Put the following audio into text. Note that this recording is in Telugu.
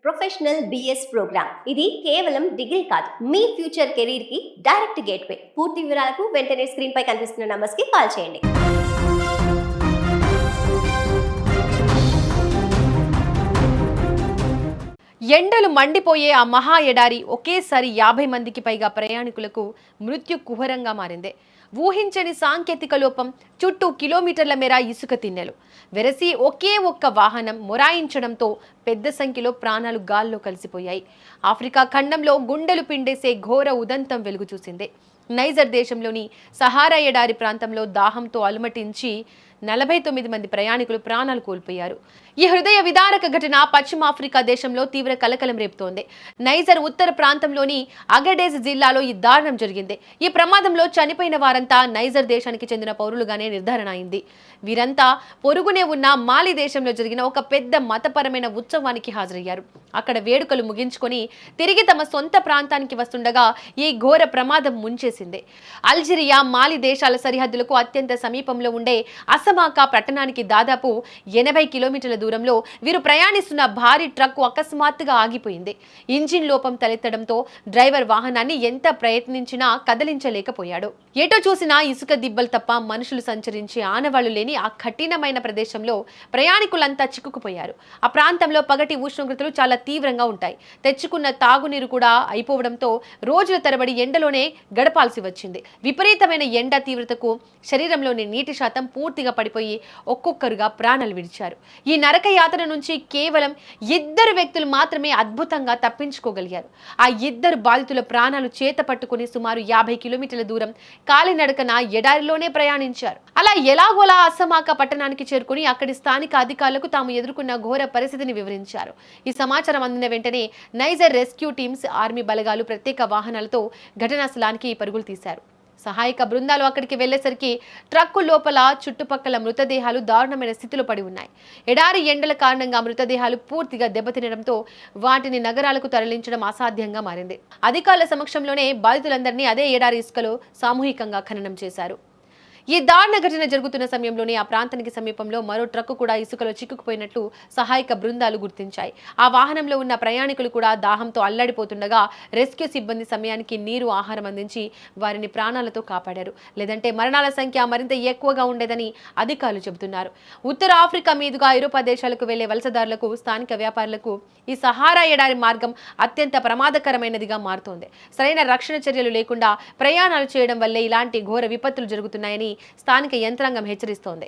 ప్రొఫెషనల్ బిఎస్ ప్రోగ్రామ్ ఇది కేవలం డిగ్రీ కాదు, మీ ఫ్యూచర్ కెరీర్ కి డైరెక్ట్ గేట్వే. పూర్తి వివరాలకు వెంటనే స్క్రీన్ పై కనిపిస్తున్న నంబర్స్ కి కాల్ చేయండి. ఎండలు మండిపోయే ఆ మహా ఎడారి ఒకేసారి 50 మందికి పైగా ప్రయాణికులకు మృత్యు కుహరంగా మారింది. ఊహించని సాంకేతిక లోపం, చుట్టూ కిలోమీటర్ల మేర ఇసుక తిన్నెలు వెరసి ఒకే ఒక్క వాహనం మొరాయించడంతో పెద్ద సంఖ్యలో ప్రాణాలు గాల్లో కలిసిపోయాయి. ఆఫ్రికా ఖండంలో గుండెలు పిండేసే ఘోర ఉదంతం వెలుగు చూసింది. నైజర్ దేశంలోని సహారా ఎడారి ప్రాంతంలో దాహంతో అలమటించి 49 మంది ప్రయాణికులు ప్రాణాలు కోల్పోయారు. ఈ హృదయ విదారక ఘటన పశ్చిమ ఆఫ్రికా దేశంలో తీవ్ర కలకలం రేపుతోంది. నైజర్ ఉత్తర ప్రాంతంలోని అగడేజ్ జిల్లాలో ఈ దారుణం జరిగింది. ఈ ప్రమాదంలో చనిపోయిన వారంతా నైజర్ దేశానికి చెందిన పౌరులుగానే నిర్ధారణ అయింది. వీరంతా పొరుగునే ఉన్న మాలి దేశంలో జరిగిన ఒక పెద్ద మతపరమైన ఉత్సవానికి హాజరయ్యారు. అక్కడ వేడుకలు ముగించుకొని తిరిగి తమ సొంత ప్రాంతానికి వస్తుండగా ఈ ఘోర ప్రమాదం ముంచేసింది. అల్జీరియా, మాలి దేశాల సరిహద్దులకు అత్యంత సమీపంలో ఉండే అసమాకా పట్టణానికి దాదాపు 80 కిలోమీటర్ల దూరంలో వీరు ప్రయాణిస్తున్న భారీ ట్రక్కు అకస్మాత్తుగా ఆగిపోయింది. ఇంజిన్ లోపం తలెత్తడంతో డ్రైవర్ వాహనాన్ని ఎంత ప్రయత్నించినా కదిలించలేకపోయాడు. ఎటో చూసినా ఇసుక దిబ్బలు తప్ప మనుషులు సంచరించే ఆనవాళ్లు లేని ఆ కఠినమైన ప్రదేశంలో ప్రయాణికులంతా చిక్కుకుపోయారు. ఆ ప్రాంతంలో పగటి ఉష్ణోగ్రతలు చాలా తీవ్రంగా ఉంటాయి. తెచ్చుకున్న తాగునీరు కూడా అయిపోవడంతో రోజుల తరబడి ఎండలోనే గడపాల్సి వచ్చింది. విపరీతమైన ఎండ తీవ్రతకు శరీరంలోని నీటి శాతం పూర్తిగా పడిపోయి ఒక్కొక్కరుగా ప్రాణాలు విడిచారు. ఈ నరక యాతన నుంచి కేవలం 2 వ్యక్తులు మాత్రమే అద్భుతంగా తప్పించుకోగలిగారు. ఆ 2 బాధితుల ప్రాణాలు చేత పట్టుకుని సుమారు 50 కిలోమీటర్ల దూరం కాలినడకన ఎడారిలోనే ప్రయాణించారు. అలా ఎలాగోలా అసమాక పట్టణానికి చేరుకుని అక్కడి స్థానిక అధికారులకు తాము ఎదుర్కొన్న ఘోర పరిస్థితిని వివరించారు. ఈ సమాచారం అందిన వెంటనే నైజర్ రెస్క్యూ టీమ్స్, ఆర్మీ బలగాలు ప్రత్యేక వాహనాలతో ఘటనా స్థలానికి పరుగులు తీశారు. సహాయక బృందాలు అక్కడికి వెళ్లేసరికి ట్రక్కు లోపల చుట్టుపక్కల మృతదేహాలు దారుణమైన స్థితిలో పడి ఉన్నాయి. ఎడారి ఎండల కారణంగా మృతదేహాలు పూర్తిగా దెబ్బతినడంతో వాటిని నగరాలకు తరలించడం అసాధ్యంగా మారింది. అధికారుల సమక్షంలోనే బాధితులందరినీ అదే ఎడారి ఇసుకలో సామూహికంగా ఖననం చేశారు. ఈ దారుణ ఘటన జరుగుతున్న సమయంలోనే ఆ ప్రాంతానికి సమీపంలో మరో ట్రక్కు కూడా ఇసుకలో చిక్కుకుపోయినట్లు సహాయక బృందాలు గుర్తించాయి. ఆ వాహనంలో ఉన్న ప్రయాణికులు కూడా దాహంతో అల్లాడిపోతుండగా రెస్క్యూ సిబ్బంది సమయానికి నీరు, ఆహారం అందించి వారిని ప్రాణాలతో కాపాడారు. లేదంటే మరణాల సంఖ్య మరింత ఎక్కువగా ఉండేదని అధికారులు చెబుతున్నారు. ఉత్తర ఆఫ్రికా మీదుగా ఐరోపా దేశాలకు వెళ్లే వలసదారులకు, స్థానిక వ్యాపారులకు ఈ సహారా ఎడారి మార్గం అత్యంత ప్రమాదకరమైనదిగా మారుతోంది. సరైన రక్షణ చర్యలు లేకుండా ప్రయాణాలు చేయడం వల్లే ఇలాంటి ఘోర విపత్తులు జరుగుతున్నాయని స్థానిక యంత్రాంగం హెచ్చరిస్తోంది.